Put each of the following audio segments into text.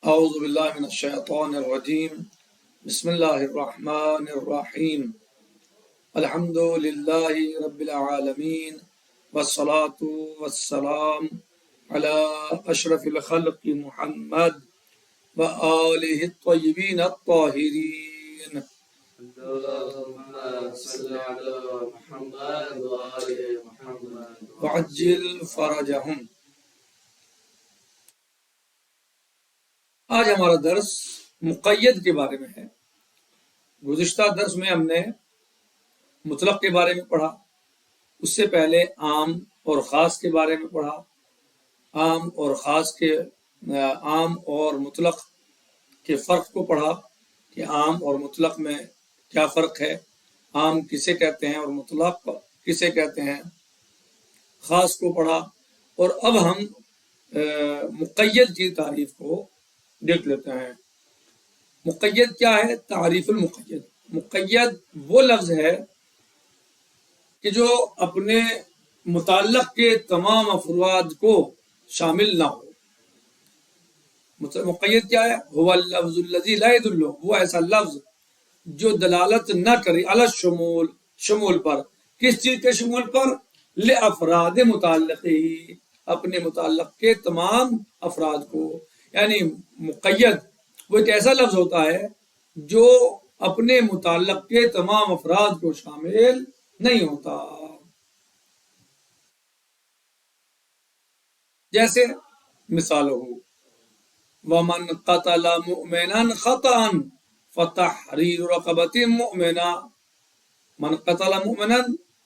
اعوذ باللہ من الشیطان الرجیم بسم اللہ الرحمن الرحیم الحمد للہ رب العالمین والصلاة والسلام علی اشرف الخلق محمد وآلہ الطیبین الطاہرین اللهم صل على محمد وآل محمد وعجل فرجہم۔ آج ہمارا درس مقید کے بارے میں ہے۔ گزشتہ درس میں ہم نے مطلق کے بارے میں پڑھا، اس سے پہلے عام اور خاص کے بارے میں پڑھا، عام اور مطلق کے فرق کو پڑھا کہ عام اور مطلق میں کیا فرق ہے، عام کسے کہتے ہیں اور مطلق کسے کہتے ہیں، خاص کو پڑھا، اور اب ہم مقید کی تعریف کو دیکھ لیتے ہیں۔ مقید کیا ہے؟ تعریف المقید۔ مقید وہ لفظ ہے کہ جو اپنے متعلق کے تمام افراد کو شامل نہ ہو۔ مقید کیا ہے؟ هو اللفظ الذي لا يدل، وہ ایسا لفظ جو دلالت نہ کرے علی الشمول، شمول پر۔ کس چیز کے شمول پر؟ لافراد متعلقی، اپنے متعلق کے تمام افراد کو۔ یعنی مقید وہ ایک ایسا لفظ ہوتا ہے جو اپنے متعلق کے تمام افراد کو شامل نہیں ہوتا۔ جیسے مثال ہو وَمَنْ قَتَلَ مُؤْمِنًا خَطَأً فَتَحْرِيرُ رَقَبَةٍ مُؤْمِنَةٍ۔ من قتل مؤمنا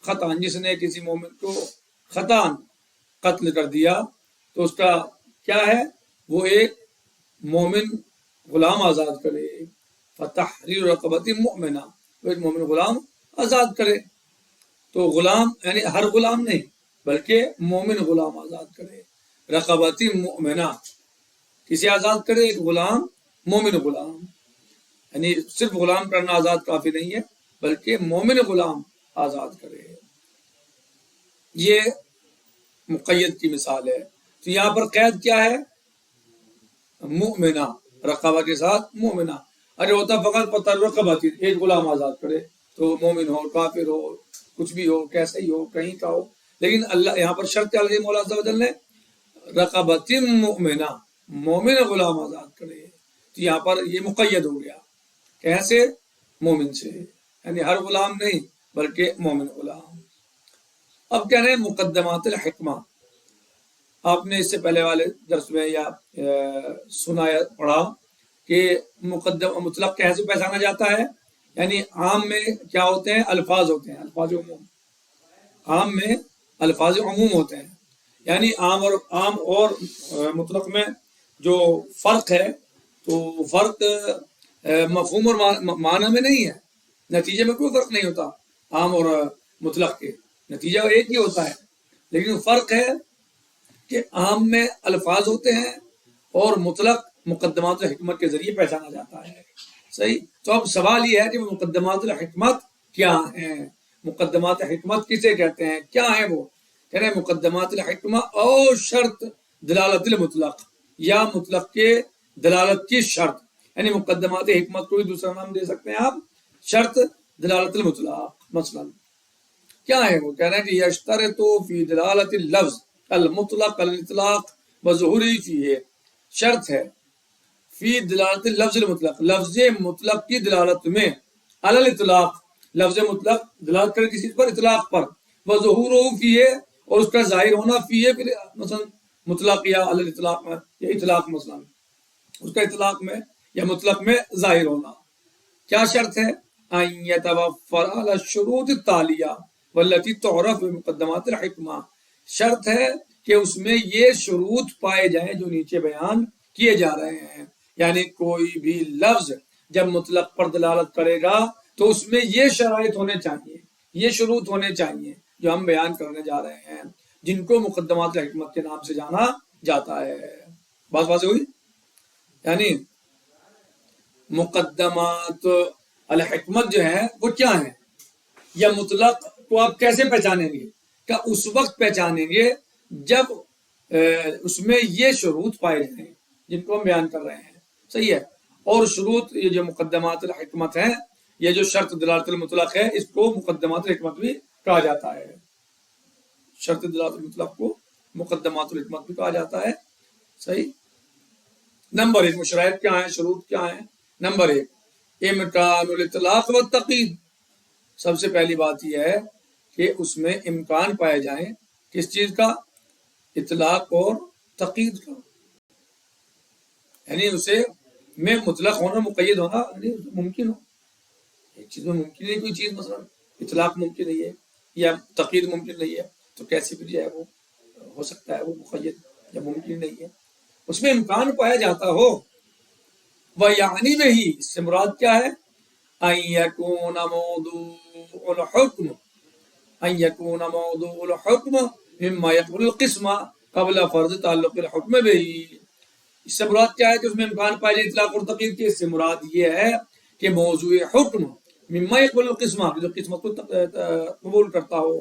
خطأ، جس نے کسی مومن کو خطأ قتل کر دیا تو اس کا کیا ہے؟ وہ ایک مومن غلام آزاد کرے۔ فتحریر رقبۃ مؤمنہ، وہ ایک مومن غلام آزاد کرے۔ تو غلام یعنی ہر غلام نہیں بلکہ مومن غلام آزاد کرے۔ رقبۃ مؤمنہ، کسی آزاد کرے؟ ایک غلام، مومن غلام۔ یعنی صرف غلام کرنا آزاد کافی نہیں ہے بلکہ مومن غلام آزاد کرے۔ یہ مقید کی مثال ہے۔ تو یہاں پر قید کیا ہے؟ مؤمنہ، رقبہ کے ساتھ مؤمنہ۔ اگر ہوتا فقط پتہ رقبہ، ایک غلام آزاد کرے تو مومن ہو، کافر ہو، کچھ بھی ہو، کیسے ہی ہو، کہیں کا ہو، لیکن اللہ یہاں پر شرط کیا لگی مولا عز و جل نے؟ رقبۃ مؤمنہ، مومن غلام آزاد کرے۔ تو یہاں پر یہ مقید ہو گیا، کیسے؟ مومن سے، یعنی ہر غلام نہیں بلکہ مومن غلام۔ اب کہہ رہے ہیں مقدمات الحکمہ۔ آپ نے اس سے پہلے والے درس میں یا سنا یا پڑھا کہ مقدم مطلق کیسے پہچانا جاتا ہے؟ یعنی عام میں کیا ہوتے ہیں؟ الفاظ ہوتے ہیں، الفاظ عموم۔ عام میں الفاظ عموم ہوتے ہیں، یعنی عام اور مطلق میں جو فرق ہے تو فرق مفہوم اور معنی میں نہیں ہے، نتیجے میں کوئی فرق نہیں ہوتا۔ عام اور مطلق کے نتیجہ ایک ہی ہوتا ہے، لیکن فرق ہے کہ عام میں الفاظ ہوتے ہیں اور مطلق مقدمات الحکمت کے ذریعے پہچانا جاتا ہے۔ صحیح؟ تو اب سوال یہ ہے کہ مقدمات الحکمت کیا ہیں؟ مقدمات حکمت کسے کہتے ہیں؟ کیا ہیں وہ؟ کہتے ہیں مقدمات الحکمہ او شرط دلالت المطلق، یا مطلق کے دلالت کی شرط۔ یعنی مقدمات حکمت کو بھی دوسرا نام دے سکتے ہیں آپ، شرط دلالت المطلق۔ مثلا کیا ہے وہ؟ کہہ رہے ہیں کہ یشترط فی دلالت اللفظ المطلق الاطلاق وظہوری فیہ، شرط ہے فی دلالت اللفظ المطلق، لفظ مطلق کی دلالت میں، علی الاطلاق، لفظ مطلق دلالت کرے کسی پر اطلاق پر، وظہورہ فیہ، اور اس کا ظاہر ہونا فیہ، پھر مثلا مطلق یا علی الاطلاق میں، یا اطلاق مثلا اس کا اطلاق میں یا مطلق میں ظاہر ہونا۔ کیا شرط ہے؟ ان یتوفر علی الشروط التالیہ والتی تعرف بمقدمات الحکمہ، شرط ہے کہ اس میں یہ شروط پائے جائیں جو نیچے بیان کیے جا رہے ہیں۔ یعنی کوئی بھی لفظ جب مطلق پر دلالت کرے گا تو اس میں یہ شرائط ہونے چاہیے، یہ شروط ہونے چاہیے جو ہم بیان کرنے جا رہے ہیں، جن کو مقدمات الحکمت کے نام سے جانا جاتا ہے۔ بات واضح ہوئی؟ یعنی مقدمات الحکمت جو ہے وہ کیا ہیں، یا مطلق کو آپ کیسے پہچانیں گے؟ کہ اس وقت پہچانیں گے جب اس میں یہ شروط پائے جائیں جن کو ہم بیان کر رہے ہیں۔ صحیح ہے. اور شروط یہ جو مقدمات الحکمت ہیں، یہ جو شرط دلالت المطلق ہے، اس کو مقدمات الحکمت بھی کہا جاتا ہے. شرط دلالت المطلق کو مقدمات الحکمت بھی کہا جاتا ہے. صحیح. نمبر 1 شرائط کیا ہیں، شروط کیا ہیں؟ نمبر 1 امکان الاطلاق و تقید. سب سے پہلی بات یہ ہے کہ اس میں امکان پائے جائیں کس چیز کا؟ اطلاق اور تقید کا. یعنی اسے میں مطلق ہونا، مقید ہونا یعنی ممکن ہو. ایک چیز میں ممکن نہیں کوئی چیز، مثلا اطلاق ممکن نہیں ہے یا تقید ممکن نہیں ہے، تو کیسے بھی جو ہے وہ ہو سکتا ہے وہ مقید یا ممکن نہیں ہے. اس میں امکان پایا جاتا ہو. وہ یعنی میں ہی اس سے مراد کیا ہے؟ ان یکون موضوع الحکم، ان یکون موضوع الحکم مما یقبل القسم قبل فرض تعلق الحکم به. اس سے مراد کیا ہے کہ اس میں امکان پایا جائے اطلاق اور تقید کے. اس سے مراد یہ ہے کہ موضوع حکم مما یقبل القسم، جو قسمت کو قبول کرتا ہو،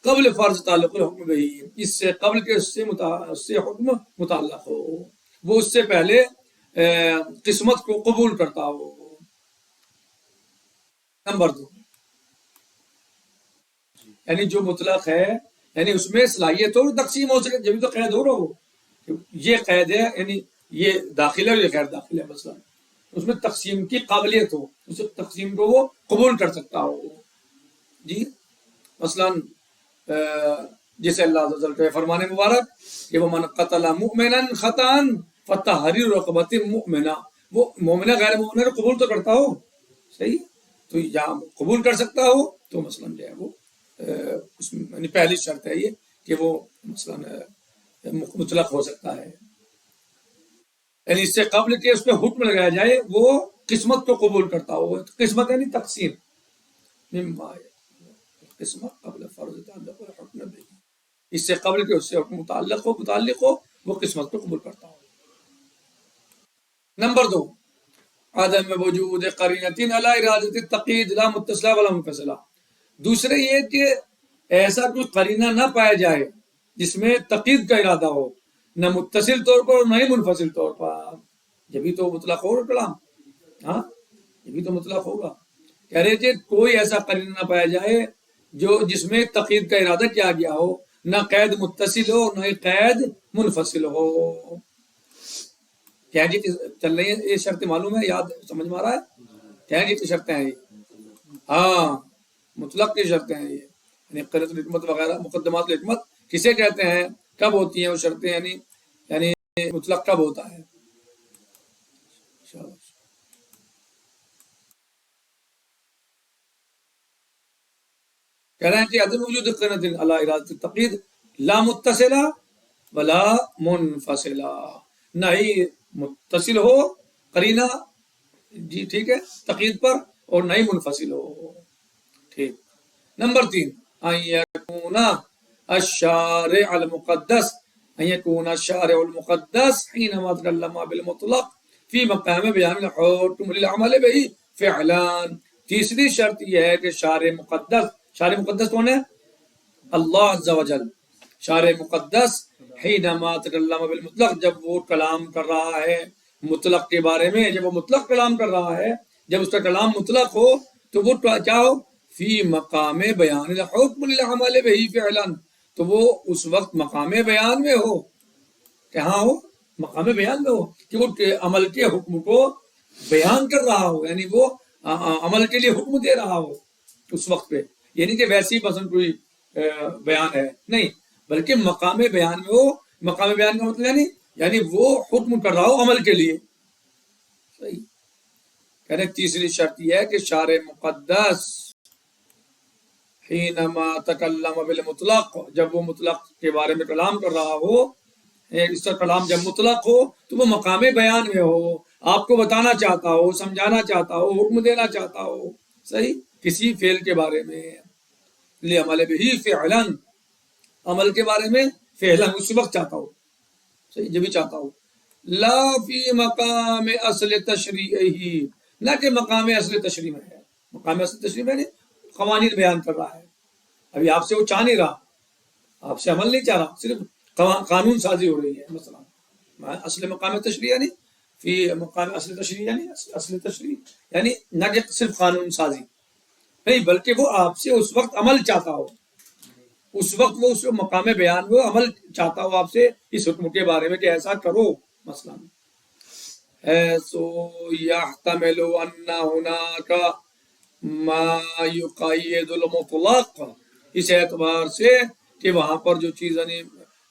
قبل فرض تعلق الحکم به، اس سے قبل کے اس سے حکم متعلق ہو، وہ اس سے پہلے قسمت کو قبول کرتا ہو. نمبر 2 یعنی جو مطلق ہے، یعنی اس میں صلاحیت ہو تقسیم ہو سکے، جبھی تو قید ہو رہا ہو. یہ قید ہے، یعنی یہ داخل ہے اور یہ غیر داخل ہے. مثلا اس میں تقسیم کی قابلیت ہو، اس تقسیم کو وہ قبول کر سکتا ہو. جی مثلا جیسے اللہ عز و جل کے فرمان مبارک کہ وَمَنْ قَتَلَ مُؤْمِنًا خَطَأً فَتَحْرِيرُ رَقَبَةٍ مُؤْمِنَةٍ. وہ مومنہ غیر مومنہ کو قبول تو کرتا ہو، صحیح، تو یا قبول کر سکتا ہو تو مثلا جو ہے وہ اس میں یعنی پہلی شرط ہے یہ کہ وہ مثلا مطلق ہو سکتا ہے. یعنی اس سے قبل کہ اس پہ حکم لگایا جائے وہ قسمت کو قبول کرتا ہو. قسمت یعنی تقسیم، مما قسمت قبل فرض تعلق الحکم به، اس سے قبل کہ اس سے حکم متعلق ہو وہ قسمت کو قبول کرتا ہو. نمبر 2 عدم وجود قرینۃ علی ارادۃ التقید لا متصلہ ولا منفصلہ. دوسرے یہ کہ ایسا کوئی قرینہ نہ پایا جائے جس میں تقید کا ارادہ ہو، نہ متصل طور پر اور نہ ہی منفصل طور پر. جبھی تو مطلق ہوگا کلام، ہاں جبھی تو مطلق ہوگا. کہہ رہے کہ کوئی ایسا قرینہ نہ پایا جائے جو جس میں تقید کا ارادہ کیا گیا ہو، نہ قید متصل ہو نہ ہی قید منفصل ہو. کیا جی چل رہی ہے یہ شرطیں معلوم ہے، یاد سمجھ میں آ رہا ہے؟ کیا جی شرطیں ہیں یہ؟ ہاں مطلق کی شرطیں ہیں یہ. یعنی قرینۃ الحکمت وغیرہ مقدمات الحکمت کسے کہتے ہیں، کب ہوتی ہیں وہ شرطیں، یعنی مطلق کب ہوتا ہے. کہہ رہے ہیں کہ عدم وجود قرینۃ علی ارادۃ التقید لا متصلہ ولا منفصلہ، نہ ہی متصل ہو قرینہ، جی ٹھیک ہے، تقید پر، اور نہ ہی منفصل ہو. ٹھیک. نمبر 3 ان یکون الشارع المقدس، ان یکون الشارع المقدس حینما تکلم بالمطلق فی مقام بیان الحکم للعمل به فعلا. تیسری شرط یہ ہے کہ شارع مقدس کون ہے؟ اللہ عز و جل. شارع مقدس حینما تکلم بالمطلق، جب وہ کلام کر رہا ہے مطلق کے بارے میں، جب وہ مطلق کلام کر رہا ہے، جب اس کا کلام مطلق ہو تو وہ کیا ہو؟ فی مقام بیان الحکم للعمل به فعلا، تو وہ اس وقت مقام بیان میں ہو. کہاں ہو؟ مقام بیان میں ہو کہ وہ عمل کے حکم کو بیان کر رہا ہو، یعنی وہ عمل کے لیے حکم دے رہا ہو اس وقت پہ. یعنی کہ ویسی پسند کوئی بیان ہے نہیں، بلکہ مقام بیان میں ہو. مقام بیان کا مطلب یعنی وہ حکم کر رہا ہو عمل کے لیے. صحیح. کہنے تیسری شرط یہ ہے کہ شارع مقدس حینما تکلم بالمطلق، جب وہ مطلق کے بارے میں کلام کر رہا ہو، اس کا کلام جب مطلق ہو تو وہ مقام بیان میں ہو، آپ کو بتانا چاہتا ہو، سمجھانا چاہتا ہو، حکم دینا چاہتا ہو، صحیح، کسی فعل کے بارے میں. لعمل به فعلا، عمل کے بارے میں فعلا اس وقت چاہتا ہو، صحیح، جب بھی چاہتا ہو. لا فی مقام اصل تشریعی، نہ کہ مقام اصل تشریع میں ہے. مقام اصل تشریع میں قوانین بیان کر رہا ہے، ابھی آپ سے وہ چاہ نہیں رہا، آپ سے عمل نہیں چاہ رہا، صرف قانون سازی ہو رہی ہے. مثلا اصل مقام تشریع یعنی فی مقام اصل تشریح یعنی اصل تشریح یعنی نہ کہ صرف قانون سازی نہیں، بلکہ وہ آپ سے اس وقت عمل چاہتا ہو، اس وقت وہ اس مقام بیان وہ عمل چاہتا ہو آپ سے اس حکم کے بارے میں کہ ایسا کرو. مثلا ایسو یحتمل ان ہناک ما یقید المطلق، اس اعتبار سے کہ وہاں پر جو چیز یعنی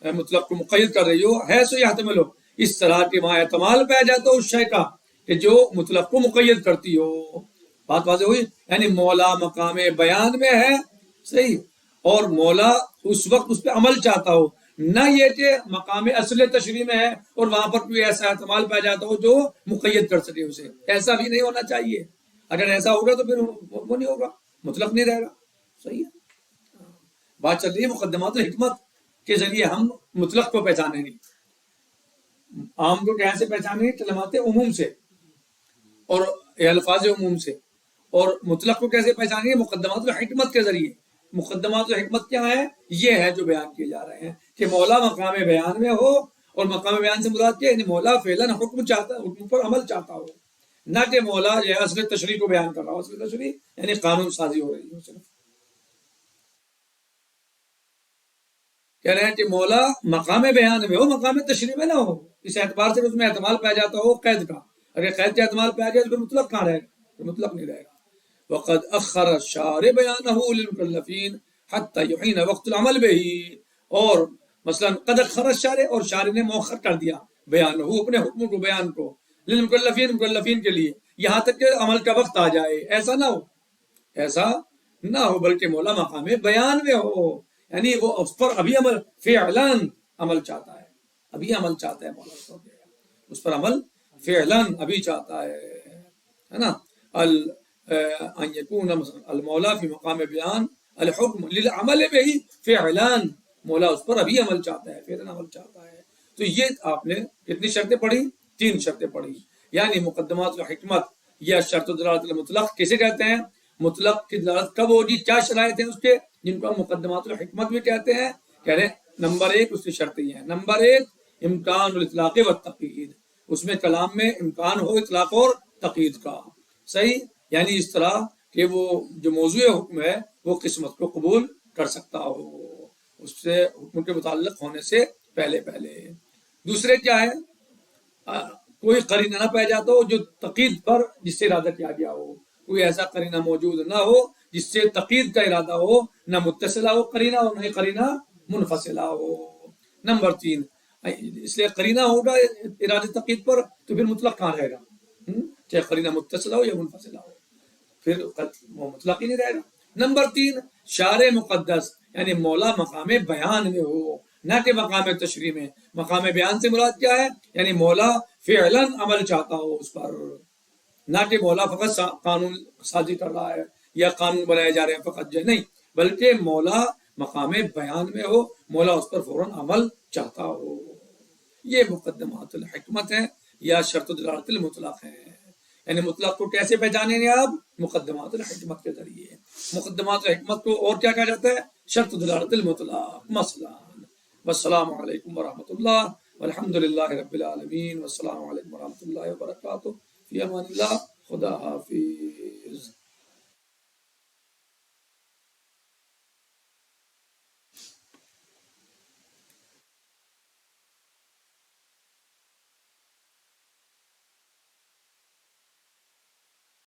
مطلق کو مقید کر رہی ہو، ہے سو یحتمل، اس طرح کہ وہاں احتمال پایا جاتا ہو اس شے کا کہ جو مطلق کو مقید کرتی ہو. بات واضح ہوئی؟ یعنی مولا مقام بیان میں ہے، صحیح، اور مولا اس وقت اس پہ عمل چاہتا ہو، نہ یہ کہ مقام اصل تشریح میں ہے اور وہاں پر کوئی ایسا احتمال پایا جاتا ہو جو مقید کر سکے اسے. ایسا بھی نہیں ہونا چاہیے. اگر ایسا ہوگا تو پھر وہ نہیں ہوگا، مطلق نہیں رہے گا. صحیح ہے. بات چل رہی ہے مقدمات الحکمت کے ذریعے ہم مطلق کو پہچانیں گے. عام کو کیسے پہچانیں گے؟ کلمات عموم سے اور الفاظ عموم سے. اور مطلق کو کیسے پہچانیں گے؟ مقدمات الحکمت کے ذریعے. مقدمات الحکمت کیا ہے؟ یہ ہے جو بیان کیے جا رہے ہیں کہ مولا مقام بیان میں ہو، اور مقام بیان سے مراد کیا ہے؟ یعنی مولا فعلاً حکم چاہتا ہے، حکم پر عمل چاہتا ہو، نہ کہ مولا یہ اصل تشریح کو بیان کر رہا ہو. اصل تشریح یعنی قانون سازی ہو رہی ہو. صرف کہہ رہے ہیں کہ مولا مقام بیان میں ہو، مقام تشریح میں نہ ہو. اس اعتبار سے اس میں احتمال پایا جاتا ہو قید کا. اگر قید کا احتمال پایا جائے تو پھر مطلق کہاں رہے گا؟ پھر مطلق نہیں رہے گا. وقد اخر الشارع بیانہ للمکلفین حتی یحین وقت العمل بہ، اور مثلا قد اخر الشارع، اور شارع نے مؤخر کر دیا بیانہ اپنے حکم کو، بیان کو، للمکلفین مکلفین کے لیے، یہاں تک کہ عمل کا وقت آ جائے. ایسا نہ ہو، ایسا نہ ہو، بلکہ مولا مقام بیان میں ہو، یعنی وہ اس پر ابھی عمل فعلاً عمل چاہتا ہے، ابھی عمل چاہتا ہے مولا اس پر عمل فعلاً ابھی چاہتا ہے نا. ان یکون المولا فی مقام بیان الحکم للعمل بہ فعلاً، مولا اس پر ابھی عمل چاہتا ہے، فعلاً عمل چاہتا ہے. تو یہ آپ نے کتنی شرطیں پڑھی؟ 3 شرطیں پڑھی. یعنی مقدمات الحکمت یا شرط دلالت المطلق کسے کہتے ہیں؟ مطلق کی دلالت کب ہوگی؟ کیا شرائط ہیں اس کے جن کو ہم مقدمات الحکمت بھی کہتے ہیں؟ کہہ رہے ہیں نمبر 1 اس کی شرطیں ہیں. نمبر 1 امکان الاطلاق والتقیید، اس میں کلام میں امکان ہو اطلاق اور تقیید کا. صحیح، یعنی اس طرح کہ وہ جو موضوع حکم ہے وہ قسمت کو قبول کر سکتا ہو اس سے حکم کے متعلق ہونے سے پہلے. دوسرے کیا ہے؟ کوئی قرینہ نہ پایا جاتا ہو جو تقید پر جس سے ارادہ کیا گیا ہو. کوئی ایسا قرینہ موجود نہ ہو جس سے تقید کا ارادہ ہو، نہ متصلہ ہو قرینہ اور نہ ہی قرینہ منفصلہ ہو. نمبر 3 اس لیے قرینہ ہوگا ارادہ تقید پر تو پھر مطلق کہاں رہے گا؟ چاہے قرینہ متصلہ ہو یا منفصلہ ہو، پھر وہ مطلق ہی نہیں رہے گا. نمبر 3 شارع مقدس، یعنی مولا مقام بیان میں ہو، نہ کہ مقام تشریح میں. مقام بیان سے مراد کیا ہے؟ یعنی مولا فعلاً عمل چاہتا ہو اس پر، نہ کہ مولا فقط قانون سازی کر رہا ہے یا قانون بنائے جا رہے ہیں فقط جو نہیں، بلکہ مولا مقام بیان میں ہو، مولا اس پر فوراً عمل چاہتا ہو. یہ مقدمات الحکمت ہے یا شرط دلالت المطلق ہے. یعنی مطلق کو کیسے پہچانیں گے آپ؟ مقدمات الحکمت کے ذریعے. مقدمات الحکمت کو اور کیا کہا جاتا ہے؟ شرط دلالت المطلق. مثلا والسلام علیکم ورحمۃ اللہ والحمد للہ رب العالمین والسلام علیکم ورحمۃ اللہ وبرکاتہ. فی امان اللہ. خدا حافظ.